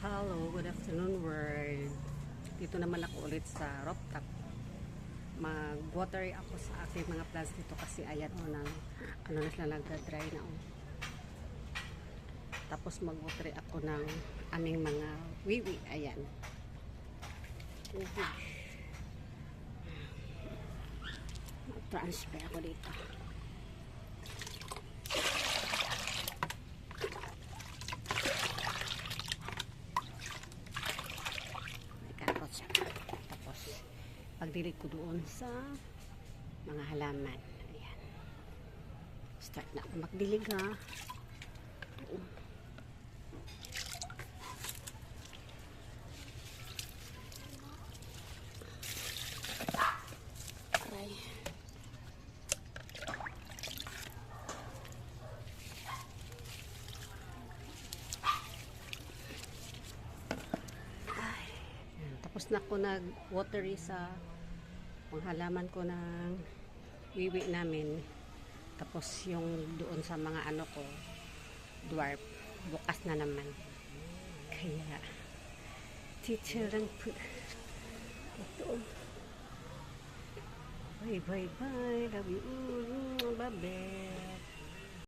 Hello, good afternoon world. Dito naman ako ulit sa rooftop. Mag-watery ako sa aking mga plants dito kasi ayan o na sila nagda-dry na o. Tapos mag-watery ako ng aming mga wiwi. Ayan. Mag-transfer ako dito. Tapos pagdilig ko doon sa mga halaman. Ayan. Start na ako magdilig ha. Aray. Tapos na ako nag-watery sa panghalaman ko ng wiwi namin. Tapos yung doon sa mga ano ko, dwarf, bukas na naman. Kaya, titiran po. Ito. Bye, bye, bye. Love you. Bye, bye.